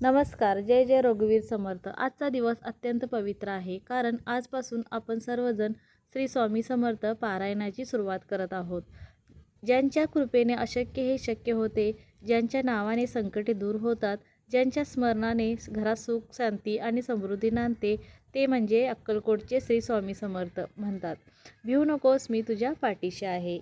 नमस्कार. जय जय रघुवीर समर्थ. आजचा दिवस अत्यंत पवित्र आहे, कारण आजपासून आपण सर्वजण श्री स्वामी समर्थ पारायणाची सुरुवात करत आहोत. ज्यांच्या कृपेने अशक्य हे शक्य होते, ज्यांच्या नावाने संकटे दूर होतात, ज्यांच्या स्मरणाने घरात सुख, शांती आणि समृद्धी नांदते, ते म्हणजे अक्कलकोटचे श्री स्वामी समर्थ म्हणतात. भिवू नकोस, मी तुझ्या पाठीशी आहे.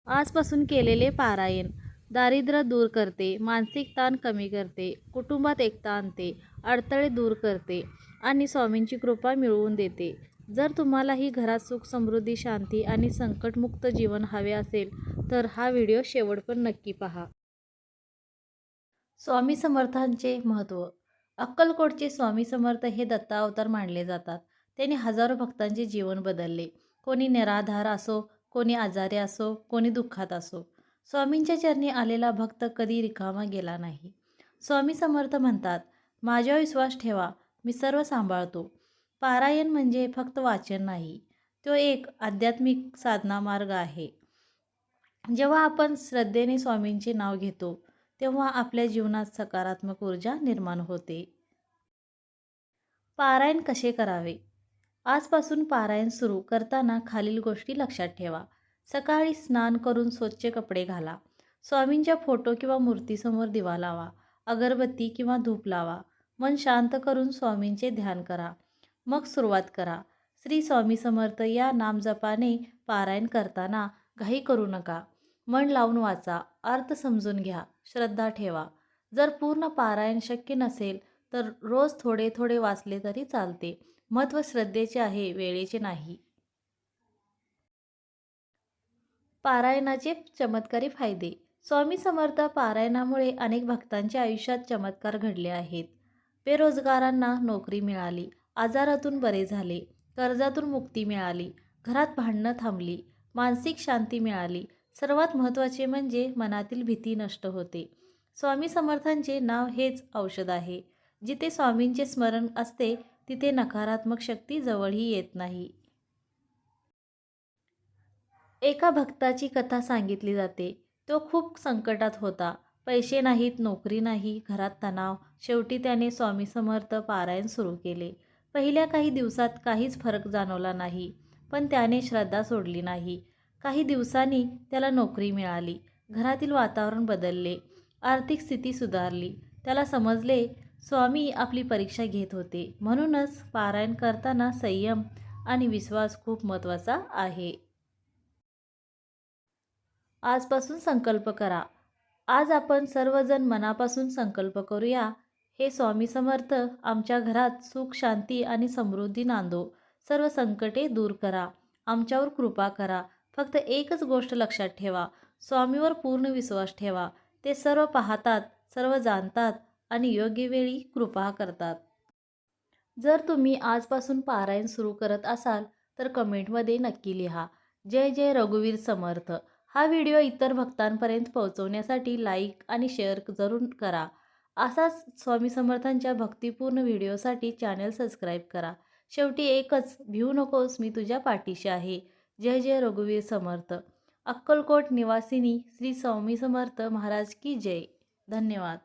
आजपासून केलेले पारायण दारिद्र्य दूर करते, मानसिक ताण कमी करते, कुटुंबात एकता आणते, अडथळे दूर करते आणि स्वामींची कृपा मिळवून देते. जर तुम्हालाही घरात सुख, समृद्धी, शांती आणि संकटमुक्त जीवन हवे असेल तर हा व्हिडिओ शेवटपर्यंत नक्की पहा. स्वामी समर्थांचे महत्त्व. अक्कलकोटचे स्वामी समर्थ हे दत्तावतार मानले जातात. त्यांनी हजारो भक्तांचे जीवन बदलले. कोणी निराधार असो, कोणी आजारी असो, कोणी दुःखात असो, स्वामींच्या चरणी आलेला भक्त कधी रिकामा गेला नाही. स्वामी समर्थ म्हणतात, माझ्यावर विश्वास ठेवा, मी सर्व सांभाळतो. पारायण म्हणजे फक्त वाचन नाही, तो एक आध्यात्मिक साधना मार्ग आहे. जेव्हा आपण श्रद्धेने स्वामींचे नाव घेतो, तेव्हा आपल्या जीवनात सकारात्मक ऊर्जा निर्माण होते. पारायण कसे करावे? आजपासून पारायण सुरू करताना खालील गोष्टी लक्षात ठेवा. सकाळी स्नान करून स्वच्छ कपडे घाला. स्वामींच्या फोटो किंवा मूर्तीसमोर दिवा लावा. अगरबत्ती किंवा धूप लावा. मन शांत करून स्वामींचे ध्यान करा. मग सुरुवात करा. श्री स्वामी समर्थ या नामजपाने पारायण करताना घाई करू नका. मन लावून वाचा. अर्थ समजून घ्या. श्रद्धा ठेवा. जर पूर्ण पारायण शक्य नसेल तर रोज थोडे थोडे वाचले तरी चालते. महत्त्व श्रद्धेचे आहे, वेळेचे नाही. पारायणाचे चमत्कारी फायदे. स्वामी समर्थ पारायणामुळे अनेक भक्तांच्या आयुष्यात चमत्कार घडले आहेत. बेरोजगारांना नोकरी मिळाली, आजारातून बरे झाले, कर्जातून मुक्ती मिळाली, घरात भांडणं थांबली, मानसिक शांती मिळाली. सर्वात महत्त्वाचे म्हणजे मनातील भीती नष्ट होते. स्वामी समर्थांचे नाव हेच औषध आहे. जिथे स्वामींचे स्मरण असते तिथे नकारात्मक शक्ती जवळही येत नाही. एका भक्ताची कथा सांगितली जाते. तो खूप संकटात होता. पैसे नाहीत, नोकरी नाही, घरात तणाव. शेवटी त्याने स्वामी समर्थ पारायण सुरू केले. पहिल्या काही दिवसात काहीच फरक जाणवला नाही, पण त्याने श्रद्धा सोडली नाही. काही दिवसांनी त्याला नोकरी मिळाली, घरातील वातावरण बदलले, आर्थिक स्थिती सुधारली. त्याला समजले स्वामी आपली परीक्षा घेत होते. म्हणूनच पारायण करताना संयम आणि विश्वास खूप महत्त्वाचा आहे. आजपासून संकल्प करा. आज आपण सर्वजण मनापासून संकल्प करूया, हे स्वामी समर्थ आमच्या घरात सुख, शांती आणि समृद्धी नांदो. सर्व संकटे दूर करा. आमच्यावर कृपा करा. फक्त एकच गोष्ट लक्षात ठेवा, स्वामीवर पूर्ण विश्वास ठेवा. ते सर्व पाहतात, सर्व जाणतात आणि योग्य वेळी कृपा करतात. जर तुम्ही आजपासून पारायण सुरू करत असाल तर कमेंटमध्ये नक्की लिहा, जय जय रघुवीर समर्थ. हा व्हिडिओ इतर भक्तांपर्यंत पोहोचवण्यासाठी लाईक आणि शेअर जरूर करा. असाच स्वामी समर्थांच्या भक्तिपूर्ण व्हिडिओसाठी चॅनल सबस्क्राईब करा. शेवटी एकच, भिवू नकोस, मी तुझ्या पाठीशी आहे. जय जय रघुवीर समर्थ. अक्कलकोट निवासिनी श्री स्वामी समर्थ महाराज की जय. धन्यवाद.